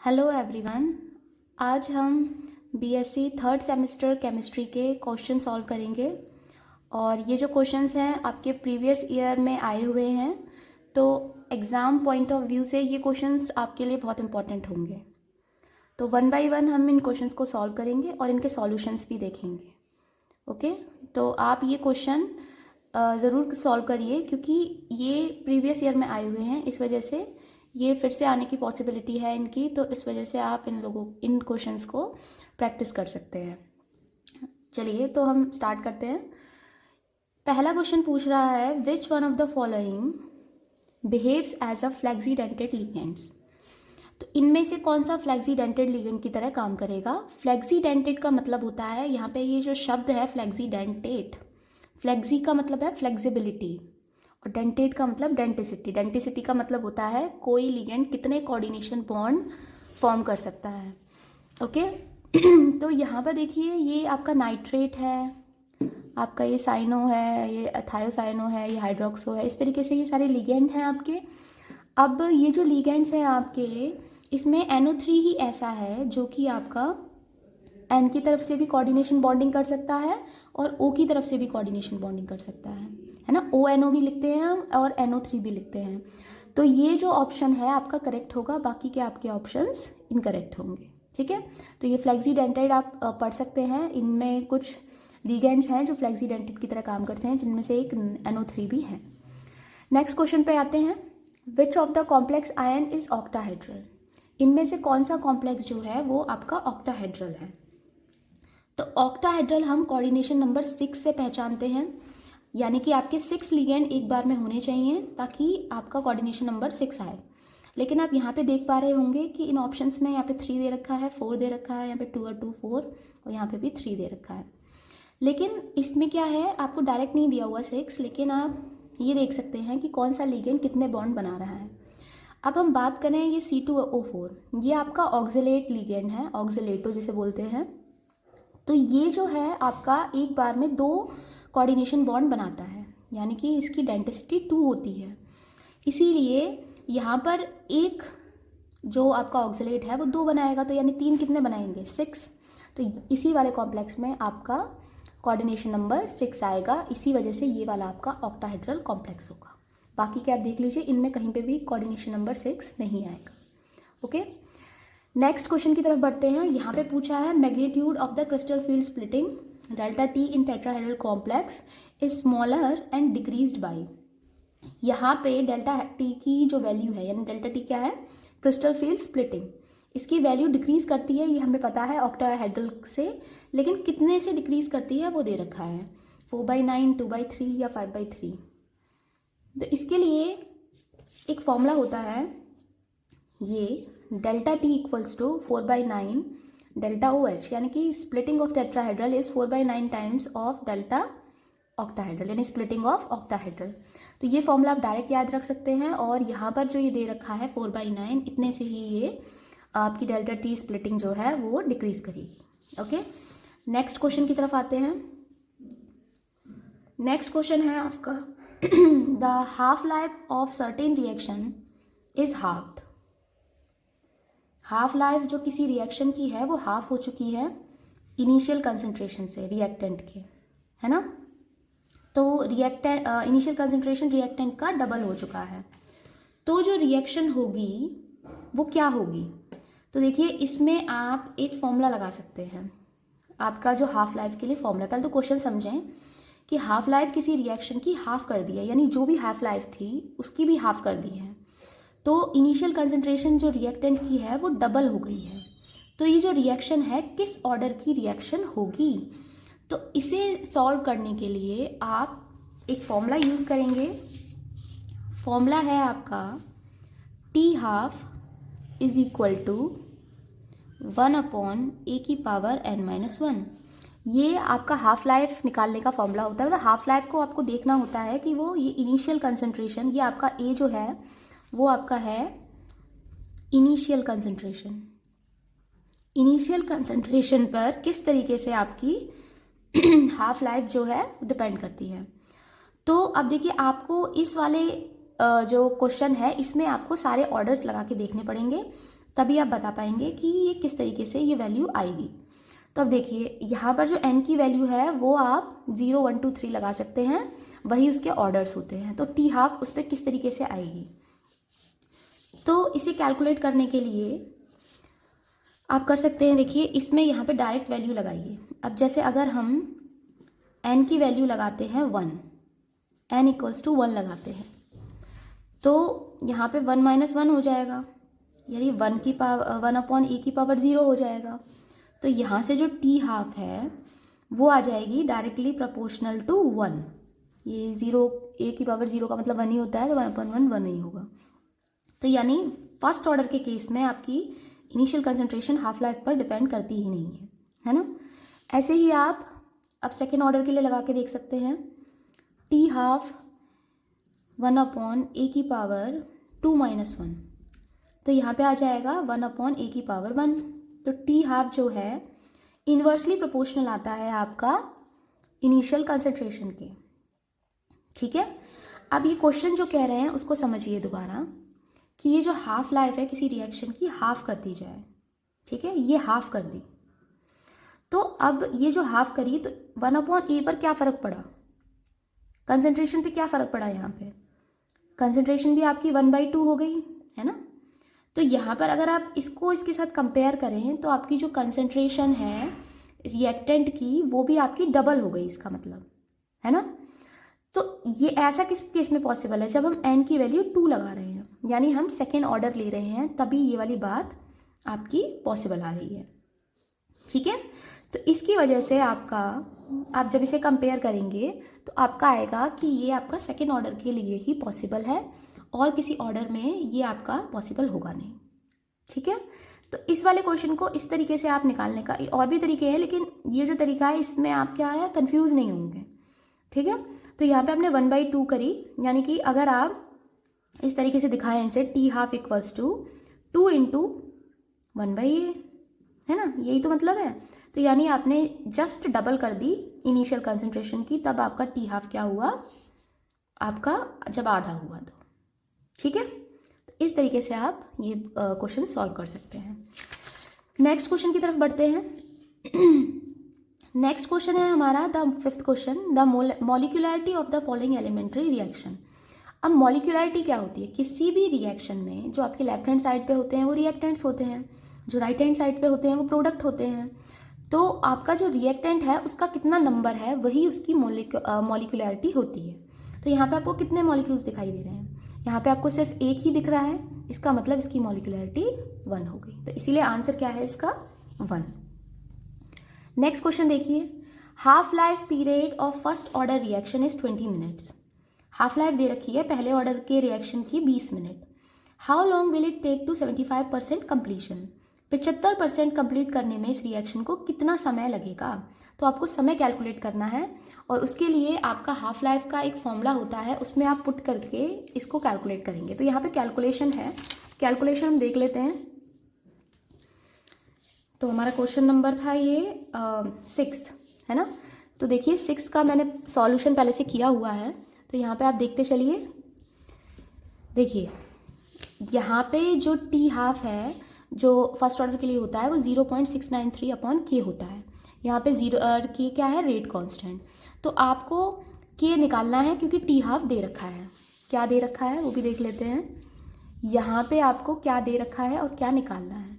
Hello everyone. आज हम BSc third semester chemistry के क्वेश्चन सॉल्व करेंगे और ये जो क्वेश्चंस हैं आपके प्रीवियस ईयर में आए हुए हैं, तो एग्ज़ाम पॉइंट ऑफ व्यू से ये क्वेश्चंस आपके लिए बहुत इंपॉर्टेंट होंगे। तो वन बाय वन हम इन क्वेश्चंस को सॉल्व करेंगे और इनके सॉल्यूशंस भी देखेंगे। ओके, तो आप ये क्वेश्चन ज़रूर सॉल्व करिए क्योंकि ये प्रीवियस ईयर में आए हुए हैं, इस वजह से ये फिर से आने की पॉसिबिलिटी है इनकी, तो इस वजह से आप इन क्वेश्चंस को प्रैक्टिस कर सकते हैं। चलिए तो हम स्टार्ट करते हैं। पहला क्वेश्चन पूछ रहा है, which one of the following behaves as a flexidentate ligands. तो इनमें से कौन सा फ्लेक्सीडेंटेड लिगेंड की तरह काम करेगा। फ्लेक्सीडेंटेड का मतलब होता है, यहाँ पे ये जो शब्द है फ्लेक्सीडेंटेट, फ्लेक्सी का मतलब है फ्लेक्सिबिलिटी और डेंटेट का मतलब डेंटिसिटी। डेंटिसिटी का मतलब होता है कोई लिगेंड कितने कोऑर्डिनेशन बॉन्ड फॉर्म कर सकता है। ओके तो यहाँ पर देखिए, ये आपका नाइट्रेट है, आपका ये साइनो है, ये एथायोसाइनो है, ये हाइड्रोक्सो है, इस तरीके से ये सारे लिगेंड हैं आपके। अब ये जो लिगेंड्स हैं आपके, इसमें NO3 ही ऐसा है जो कि आपका N की तरफ से भी कोऑर्डिनेशन बॉन्डिंग कर सकता है और O की तरफ से भी कोऑर्डिनेशन बॉन्डिंग कर सकता है ना। ONO भी लिखते हैं हम और NO3 भी लिखते हैं। तो ये जो ऑप्शन है आपका करेक्ट होगा, बाकी के आपके ऑप्शंस इनकरेक्ट होंगे। ठीक है, तो ये फ्लेक्सीडेंटेड आप पढ़ सकते हैं। इनमें कुछ लिगेंड्स हैं जो फ्लेक्सीडेंटेड की तरह काम करते हैं, जिनमें से एक NO3 भी है। नेक्स्ट क्वेश्चन पे आते हैं, which of the complex ion is octahedral. इनमें से कौन सा कॉम्प्लेक्स जो है वो आपका ऑक्टाहेड्रल है। तो ऑक्टाहेड्रल हम कोऑर्डिनेशन नंबर 6 से पहचानते हैं, यानी कि आपके 6 लिगेंड एक बार में होने चाहिए ताकि आपका कोऑर्डिनेशन नंबर 6 आए। लेकिन आप यहाँ पे देख पा रहे होंगे कि इन ऑप्शंस में यहाँ पे 3 दे रखा है, 4 दे रखा है, यहाँ पे 2 और 2 4 और यहाँ पे भी 3 दे रखा है। लेकिन इसमें क्या है, आपको डायरेक्ट नहीं दिया हुआ 6, लेकिन आप ये देख सकते हैं कि कौन सा लिगेंड कितने बॉन्ड बना रहा है। अब हम बात करें ये C2O4, ये आपका ऑक्जेलेट लिगेंड है, ऑक्जेलेटो जिसे बोलते हैं। तो ये जो है आपका एक बार में 2 कोऑर्डिनेशन बॉन्ड बनाता है, यानी कि इसकी डेंसिटी 2 होती है। इसीलिए यहाँ पर एक जो आपका ऑक्जेलेट है वो 2 बनाएगा, तो यानी 3 कितने बनाएंगे, 6। तो इसी वाले कॉम्प्लेक्स में आपका कोऑर्डिनेशन नंबर 6 आएगा, इसी वजह से ये वाला आपका ऑक्टाहेड्रल कॉम्प्लेक्स होगा। बाकी के आप देख लीजिए, इनमें कहीं पे भी कोऑर्डिनेशन नंबर 6 नहीं आएगा। ओके, नेक्स्ट क्वेश्चन की तरफ बढ़ते हैं। यहाँ पे पूछा है, magnitude of the crystal field splitting delta T in tetrahedral complex is smaller and decreased bye. यहाँ पे डेल्टा टी की जो वैल्यू है, यानी डेल्टा टी क्या है, क्रिस्टल फील्ड स्प्लिटिंग, इसकी वैल्यू डिक्रीज करती है, ये हमें पता है ऑक्टाहेड्रल से, लेकिन कितने से डिक्रीज करती है वो दे रखा है, 4/9, 2/3 या 5/3। तो इसके लिए एक फॉर्मूला होता है, ये delta T equals to 4/9 delta OH, यानी कि splitting of tetrahedral is 4/9 times of delta octahedral, यानी स्प्लिटिंग ऑफ ऑक्टाहेड्रल। तो ये फॉर्मूला आप डायरेक्ट याद रख सकते हैं, और यहाँ पर जो ये दे रखा है 4/9, इतने से ही ये आपकी डेल्टा टी स्प्लिटिंग जो है वो डिक्रीज करेगी। ओके, नेक्स्ट क्वेश्चन की तरफ आते हैं। नेक्स्ट क्वेश्चन है आपका, the half life of certain reaction is halved. Half life जो किसी रिएक्शन की है वो हाफ हो चुकी है इनिशियल कंसंट्रेशन से रिएक्टेंट के, है ना। तो इनिशियल कंसंट्रेशन रिएक्टेंट का डबल हो चुका है, तो जो रिएक्शन होगी वो क्या होगी। तो देखिए, इसमें आप एक फॉर्मूला लगा सकते हैं, आपका जो हाफ लाइफ के लिए फॉर्मूला। पहले तो क्वेश्चन समझें कि हाफ लाइफ किसी रिएक्शन की हाफ कर दी है, यानी जो भी हाफ लाइफ थी उसकी भी हाफ कर दी है, तो इनिशियल कंसंट्रेशन जो रिएक्टेंट की है वो डबल हो गई है। तो ये जो रिएक्शन है किस ऑर्डर की रिएक्शन होगी, तो इसे सॉल्व करने के लिए आप एक फॉर्मूला यूज़ करेंगे। फॉर्मूला है आपका T½ is equal to 1/a⁻n-1। ये आपका हाफ लाइफ निकालने का फॉर्मूला होता है। मतलब हाफ लाइफ को आपको देखना होता है कि वो ये इनिशियल कंसंट्रेशन, ये आपका A जो है वो आपका है इनिशियल कंसंट्रेशन। इनिशियल कंसंट्रेशन पर किस तरीके से आपकी हाफ लाइफ जो है डिपेंड करती है। तो अब देखिए, आपको इस वाले जो क्वेश्चन है इसमें आपको सारे ऑर्डर्स लगा के देखने पड़ेंगे, तभी आप बता पाएंगे कि ये किस तरीके से ये वैल्यू आएगी। तो अब देखिए यहाँ पर जो n की वैल्यू है वो आप 0 1 2 3 लगा सकते हैं, वही उसके ऑर्डर्स होते हैं। तो t हाफ उस पर किस तरीके से आएगी, तो इसे कैलकुलेट करने के लिए आप कर सकते हैं। देखिए इसमें यहाँ पे डायरेक्ट वैल्यू लगाइए। अब जैसे अगर हम n की वैल्यू लगाते हैं 1, n इक्वल्स टू 1 लगाते हैं, तो यहाँ पे 1 - 1 हो जाएगा, यानी 1/e की पावर 0 हो जाएगा। तो यहाँ से जो t हाफ है वो आ जाएगी डायरेक्टली प्रोपोर्शनल टू 1। ये 0 a की पावर 0 का मतलब 1 ही होता है, तो 1/1 1 ही होगा। तो यानी फर्स्ट ऑर्डर के केस में आपकी इनिशियल कंसंट्रेशन हाफ लाइफ पर डिपेंड करती ही नहीं है ना। ऐसे ही आप अब सेकेंड ऑर्डर के लिए लगा के देख सकते हैं। t हाफ 1/a की पावर 2 - 1, तो यहाँ पे आ जाएगा 1/a की पावर 1। तो t हाफ जो है इन्वर्सली प्रोपोर्शनल आता है आपका इनिशियल कंसंट्रेशन के। ठीक है, अब ये क्वेश्चन जो कह रहे हैं उसको समझिए दोबारा, कि ये जो हाफ लाइफ है किसी रिएक्शन की हाफ कर दी जाए। ठीक है, ये हाफ कर दी, तो अब ये जो हाफ करी तो 1/a पर क्या फ़र्क पड़ा, कंसंट्रेशन पे क्या फ़र्क पड़ा, यहाँ पे कंसंट्रेशन भी आपकी 1/2 हो गई है ना। तो यहाँ पर अगर आप इसको इसके साथ कंपेयर करें तो आपकी जो कंसंट्रेशन है रिएक्टेंट की वो भी आपकी डबल हो गई, इसका मतलब है ना। तो ये ऐसा किस केस में पॉसिबल है, जब हम n की वैल्यू 2 लगा रहे हैं, यानी हम सेकेंड ऑर्डर ले रहे हैं, तभी ये वाली बात आपकी पॉसिबल आ रही है। ठीक है, तो इसकी वजह से आपका, आप जब इसे कंपेयर करेंगे तो आपका आएगा कि ये आपका सेकेंड ऑर्डर के लिए ही पॉसिबल है और किसी ऑर्डर में ये आपका पॉसिबल होगा नहीं। ठीक है, तो इस वाले क्वेश्चन को इस तरीके से आप निकालने का, और भी तरीके हैं लेकिन ये जो तरीका है इसमें आप क्या है कंफ्यूज नहीं होंगे। ठीक है, तो यहाँ पे आपने 1/2 करी, यानी कि अगर आप इस तरीके से दिखाएं इसे, t half equals to 2 × 1/a, है ना, यही तो मतलब है। तो यानी आपने जस्ट डबल कर दी इनिशियल कंसंट्रेशन की, तब आपका t हाफ क्या हुआ आपका, जब आधा हुआ तो। ठीक है, तो इस तरीके से आप ये क्वेश्चन सॉल्व कर सकते हैं। नेक्स्ट क्वेश्चन की तरफ बढ़ते हैं। नेक्स्ट क्वेश्चन है हमारा the 5th question, the molecularity of the following elementary reaction. अब मॉलिक्यूलरिटी क्या होती है, किसी भी रिएक्शन में जो आपके लेफ्ट हैंड साइड पे होते हैं वो रिएक्टेंट्स होते हैं, जो राइट हैंड साइड पे होते हैं वो प्रोडक्ट होते हैं। तो आपका जो रिएक्टेंट है उसका कितना नंबर है वही उसकी मॉलिक्यूलरिटी होती है। तो यहाँ पे आपको कितने मॉलिक्यूल्स दिखाई दे रहे हैं, यहाँ पे आपको सिर्फ एक ही दिख रहा है, इसका मतलब इसकी मॉलिक्यूलरिटी 1 हो गई। तो इसीलिए आंसर क्या है इसका 1। नेक्स्ट क्वेश्चन देखिए, half life period of first order reaction is 20 minutes. Half life दे रखी है पहले ऑर्डर के रिएक्शन की 20 minute. How long will it take to 75% completion. 75% complete करने में इस रिएक्शन को कितना समय लगेगा। तो आपको समय कैलकुलेट करना है और उसके लिए आपका हाफ लाइफ का एक फॉर्मूला होता है, उसमें आप पुट करके इसको कैलकुलेट करेंगे। तो यहाँ पे कैलकुलेशन है, कैलकुलेशन हम देख लेते हैं। तो हमारा क्वेश्चन नंबर था ये 6th है ना। तो देखिए 6th का मैंने सॉल्यूशन पहले से किया हुआ है, तो यहाँ पे आप देखते चलिए। देखिए यहाँ पे जो t हाफ है जो फर्स्ट ऑर्डर के लिए होता है वो 0.693/k होता है। यहाँ पे k क्या है, रेट कांस्टेंट। तो आपको k निकालना है क्योंकि t हाफ दे रखा है। क्या दे रखा है वो भी देख लेते हैं। यहाँ पे आपको क्या दे रखा है और क्या निकालना है।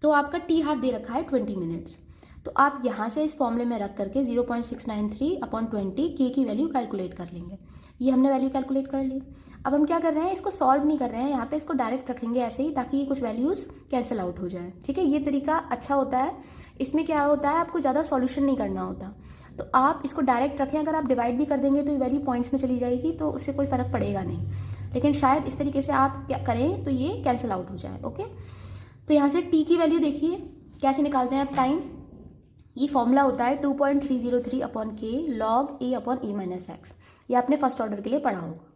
तो आपका t हाफ दे रखा है 20 मिनट्स। तो आप यहाँ से इस फॉर्मूले में रख करके 0.693/20 k की वैल्यू कैलकुलेट कर लेंगे। ये हमने वैल्यू कैलकुलेट कर ली। अब हम क्या कर रहे हैं, इसको सॉल्व नहीं कर रहे हैं, यहाँ पे इसको डायरेक्ट रखेंगे ऐसे ही, ताकि ये कुछ वैल्यूज़ कैंसिल आउट हो जाए। ठीक है, ये तरीका अच्छा होता है। इसमें क्या होता है, आपको ज़्यादा सॉल्यूशन नहीं करना होता। तो आप इसको डायरेक्ट रखें, अगर आप डिवाइड भी कर देंगे तो ये वैल्यू पॉइंट्स में चली जाएगी, तो उससे कोई फ़र्क पड़ेगा नहीं। लेकिन शायद इस तरीके से आप क्या करें तो ये कैंसिल आउट हो जाए। ओके, तो यहाँ से t की वैल्यू देखिए कैसे निकालते हैं आप। टाइम, ये फॉर्मूला होता है 2.303/k log a/e-x। ये आपने फर्स्ट ऑर्डर के लिए पढ़ा होगा।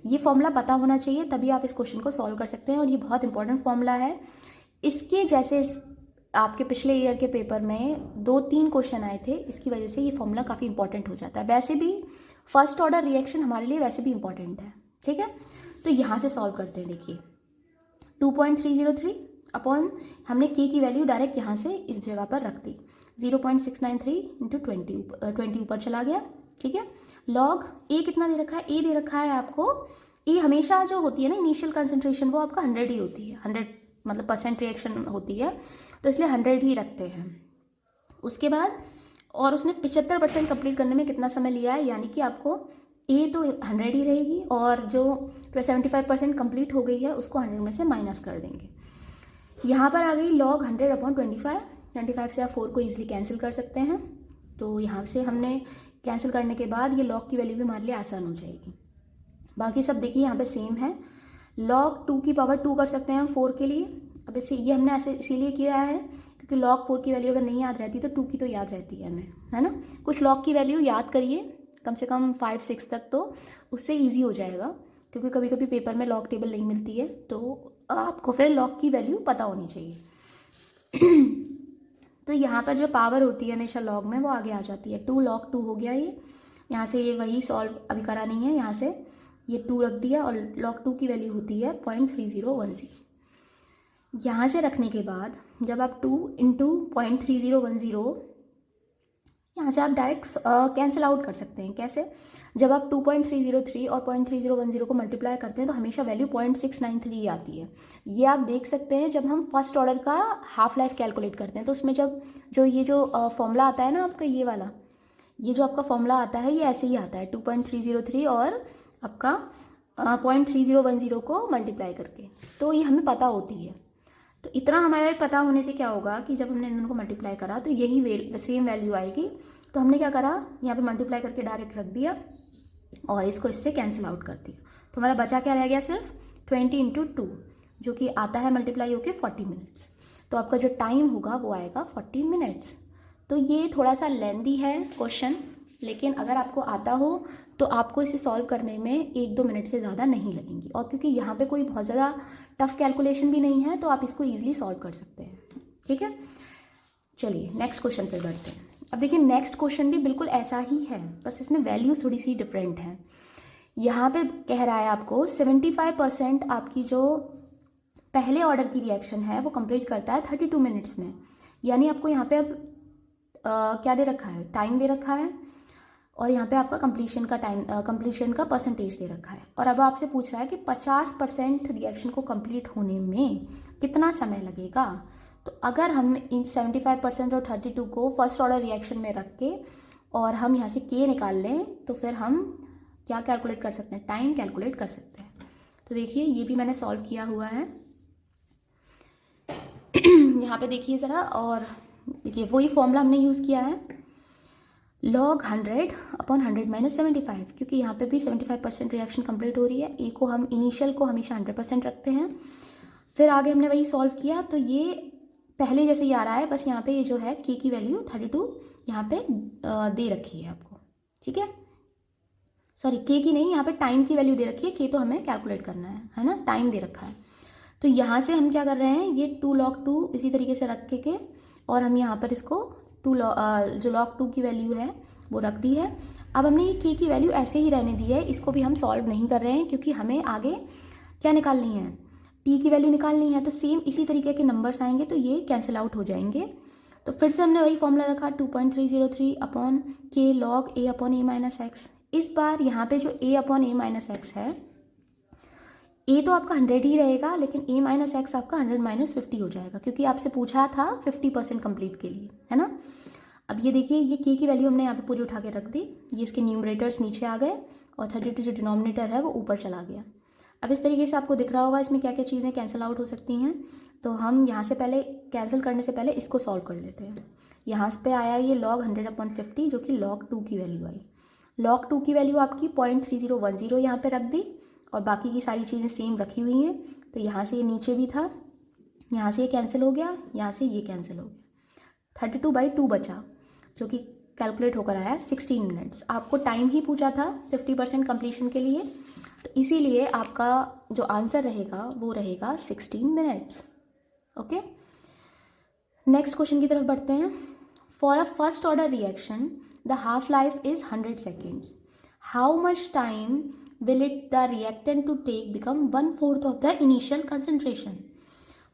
ये फॉर्मूला पता होना चाहिए, तभी आप इस क्वेश्चन को सॉल्व कर सकते हैं, और ये बहुत इंपॉर्टेंट फॉर्मूला है। इसके जैसे आपके पिछले ईयर के पेपर में 2-3 क्वेश्चन आए थे, इसकी वजह से ये फॉर्मूला काफ़ी इंपॉर्टेंट हो जाता है। वैसे भी फर्स्ट ऑर्डर रिएक्शन हमारे लिए वैसे भी इंपॉर्टेंट है। ठीक है, तो यहाँ से सॉल्व करते हैं। देखिए 2.303 अपॉन हमने के की वैल्यू डायरेक्ट यहाँ से इस जगह पर रख दी, 0.693 इंटू 20 ऊपर चला गया। ठीक है, लॉग ए कितना दे रखा है, ए दे रखा है आपको, ए हमेशा जो होती है ना इनिशियल कंसंट्रेशन वो आपका 100 ही होती है, 100 मतलब परसेंट रिएक्शन होती है, तो इसलिए 100 ही रखते हैं। उसके बाद और उसने 75% कंप्लीट करने में कितना समय लिया है, यानी कि आपको ए तो 100 ही रहेगी और जो 75% कंप्लीट हो गई है उसको 100 में से माइनस कर देंगे। यहाँ पर आ गई लॉग 100 अपॉन 25 से आप 4 को ईजिली कैंसिल कर सकते हैं, तो यहाँ से हमने कैंसिल करने के बाद ये लॉग की वैल्यू भी हमारे लिए आसान हो जाएगी। बाकी सब देखिए यहाँ पे सेम है, लॉग 2 की पावर 2 कर सकते हैं हम 4 के लिए। अब इसे ये हमने ऐसे इसीलिए किया है क्योंकि लॉग 4 की वैल्यू अगर नहीं याद रहती तो 2 की तो याद रहती है हमें, है ना। कुछ लॉग की वैल्यू याद करिए कम से कम 5-6 तक, तो उससे ईजी हो जाएगा, क्योंकि कभी कभी पेपर में लॉग टेबल नहीं मिलती है तो आपको फिर लॉग की वैल्यू पता होनी चाहिए। तो यहाँ पर जो पावर होती है हमेशा लॉग में वो आगे आ जाती है, 2 log 2 हो गया ये। यहाँ से ये वही सॉल्व अभी करा नहीं है, यहाँ से ये 2 रख दिया और log 2 की वैल्यू होती है 0.3010। यहाँ से रखने के बाद जब आप 2 इंटू 0.3010, यहाँ से आप डायरेक्ट कैंसिल आउट कर सकते हैं। कैसे, जब आप 2.303 और 0.3010 को मल्टीप्लाई करते हैं तो हमेशा वैल्यू 0.693 आती है। ये आप देख सकते हैं जब हम फर्स्ट ऑर्डर का हाफ लाइफ कैलकुलेट करते हैं तो उसमें जब ये जो फॉर्मूला आता है ना आपका, ये वाला, ये जो आपका फॉर्मूला आता है ये ऐसे ही आता है 2.303 और आपका 0.3010 को मल्टीप्लाई करके, तो ये हमें पता होती है। तो इतना हमारा पता होने से क्या होगा कि जब हमने इन दोनों को मल्टीप्लाई करा तो यही सेम वैल्यू आएगी। तो हमने क्या करा, यहाँ पे मल्टीप्लाई करके डायरेक्ट रख दिया और इसको इससे कैंसिल आउट कर दिया, तो हमारा बचा क्या रह गया, सिर्फ 20 इंटू 2 जो कि आता है मल्टीप्लाई होके 40 मिनट्स। तो आपका जो टाइम होगा वो आएगा 40 मिनट्स। तो ये थोड़ा सा लेंदी है क्वेश्चन, लेकिन अगर आपको आता हो तो आपको इसे सॉल्व करने में 1-2 मिनट से ज़्यादा नहीं लगेंगी, और क्योंकि यहाँ पे कोई बहुत ज़्यादा टफ कैलकुलेशन भी नहीं है तो आप इसको ईजिली सॉल्व कर सकते हैं। ठीक है, चलिए नेक्स्ट क्वेश्चन पे बढ़ते हैं। अब देखिए नेक्स्ट क्वेश्चन भी बिल्कुल ऐसा ही है, बस इसमें वैल्यूज थोड़ी सी डिफरेंट हैं। यहाँ पे कह रहा है आपको 75% आपकी जो पहले ऑर्डर की रिएक्शन है वो कंप्लीट करता है 32 मिनट्स में, यानी आपको यहाँ पे अब क्या दे रखा है, टाइम दे रखा है, और यहाँ पे आपका कंप्लीशन का टाइम, कंप्लीशन का परसेंटेज दे रखा है। और अब आपसे पूछ रहा है कि 50% रिएक्शन को कंप्लीट होने में कितना समय लगेगा। तो अगर हम इन 75% और 32 को फर्स्ट ऑर्डर रिएक्शन में रख के और हम यहाँ से के निकाल लें तो फिर हम क्या कैलकुलेट कर सकते हैं, टाइम कैलकुलेट कर सकते हैं। तो देखिए ये भी मैंने सॉल्व किया हुआ है। यहाँ पे देखिए ज़रा, और देखिए वही फॉर्मूला हमने यूज़ किया है, log 100 अपॉन 100 माइनस 75, क्योंकि यहाँ पे भी 75% रिएक्शन कंप्लीट हो रही है। ए को हम इनिशियल को हमेशा 100% रखते हैं। फिर आगे हमने वही सॉल्व किया, तो ये पहले जैसे ही आ रहा है, बस यहाँ पे ये जो है के की वैल्यू 32 यहाँ पे दे रखी है आपको। ठीक है, सॉरी के की नहीं, यहाँ पे टाइम की वैल्यू दे रखी है, के तो हमें कैलकुलेट करना है ना, टाइम दे रखा है। तो यहाँ से हम क्या कर रहे हैं, ये 2 log 2 इसी तरीके से रख के और हम यहाँ पर इसको जो log 2 की वैल्यू है वो रख दी है। अब हमने ये के की वैल्यू ऐसे ही रहने दी है, इसको भी हम सॉल्व नहीं कर रहे हैं क्योंकि हमें आगे क्या निकालनी है, टी की वैल्यू निकालनी है। तो सेम इसी तरीके के नंबर्स आएंगे तो ये कैंसिल आउट हो जाएंगे। तो फिर से हमने वही फॉर्मूला रखा 2.303 अपॉन के लॉग ए अपॉन ए माइनस एक्स। इस बार यहाँ पे जो ए अपॉन ए माइनस एक्स है, ए तो आपका 100 ही रहेगा, लेकिन ए माइनस एक्स आपका 100 माइनस 50 हो जाएगा, क्योंकि आपसे पूछा था 50% कंप्लीट के लिए, है ना। अब ये देखिए ये के की वैल्यू हमने यहाँ पे पूरी उठा के रख दी, ये इसके न्यूमरेटर्स नीचे आ गए और 32 जो डिनोमिनेटर है वो ऊपर चला गया। अब इस तरीके से आपको दिख रहा होगा इसमें क्या क्या चीज़ें कैंसिल आउट हो सकती हैं। तो हम यहाँ से पहले कैंसिल करने से पहले इसको सॉल्व कर लेते हैं। यहाँ पे आया ये log 100 अपॉन 50 जो कि log 2 की वैल्यू आई। log 2 की वैल्यू आपकी 0.3010 यहाँ पे रख दी और बाकी की सारी चीज़ें सेम रखी हुई हैं। तो यहाँ से ये नीचे भी था, यहाँ से ये कैंसिल हो गया, यहाँ से ये कैंसिल हो गया, 32/2 बचा जो कि कैलकुलेट होकर आया 16 मिनट्स। आपको टाइम ही पूछा था 50% कंप्लीशन के लिए, तो इसीलिए आपका जो आंसर रहेगा वो रहेगा 16 मिनट्स। ओके, नेक्स्ट क्वेश्चन की तरफ बढ़ते हैं। For a first order reaction the half life is 100 seconds. How much time will it the reactant to take become 1/4 of the initial concentration?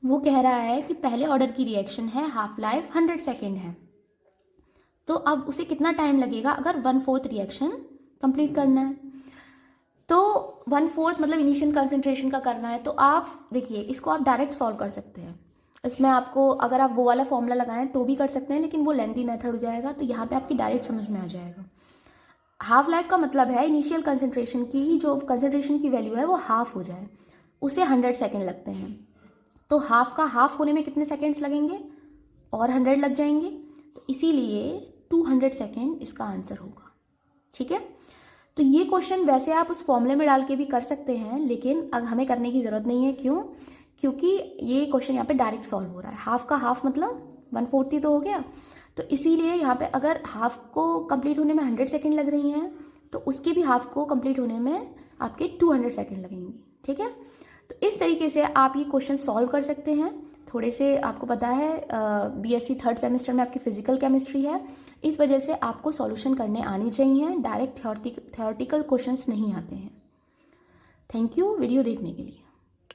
वो कह रहा है कि पहले ऑर्डर की रिएक्शन है, हाफ लाइफ 100 सेकेंड है, तो अब उसे कितना टाइम लगेगा अगर 1/4 रिएक्शन कंप्लीट करना है। तो 1/4 मतलब इनिशियल कंसंट्रेशन का करना है। तो आप देखिए, इसको आप डायरेक्ट सॉल्व कर सकते हैं। इसमें आपको अगर आप वो वाला फॉर्मूला लगाएं तो भी कर सकते हैं, लेकिन वो लेंथी मेथड हो जाएगा, तो यहाँ पे आपकी डायरेक्ट समझ में आ जाएगा। हाफ लाइफ का मतलब है इनिशियल कंसंट्रेशन की जो कंसंट्रेशन की वैल्यू है वो हाफ हो जाए, उसे 100 सेकेंड लगते हैं। तो हाफ का हाफ होने में कितने सेकेंड्स लगेंगे, और 100 लग जाएंगे, तो इसीलिए 200 सेकेंड इसका आंसर होगा। ठीक है, तो ये क्वेश्चन वैसे आप उस फॉर्मूले में डाल के भी कर सकते हैं, लेकिन अब हमें करने की ज़रूरत नहीं है। क्यों? क्योंकि ये क्वेश्चन यहाँ पे डायरेक्ट सॉल्व हो रहा है। हाफ का हाफ मतलब 1/4 तो हो गया, तो इसीलिए यहाँ पे अगर हाफ को कंप्लीट होने में 100 सेकेंड लग रही हैं, तो उसके भी हाफ को कंप्लीट होने में आपके 200 सेकेंड लगेंगे। ठीक है, तो इस तरीके से आप ये क्वेश्चन सॉल्व कर सकते हैं। थोड़े से आपको पता है बीएससी थर्ड सेमेस्टर में आपकी फिजिकल केमिस्ट्री है, इस वजह से आपको सॉल्यूशन करने आनी चाहिए, डायरेक्ट थ्योरेटिकल क्वेश्चंस नहीं आते हैं। थैंक यू वीडियो देखने के लिए।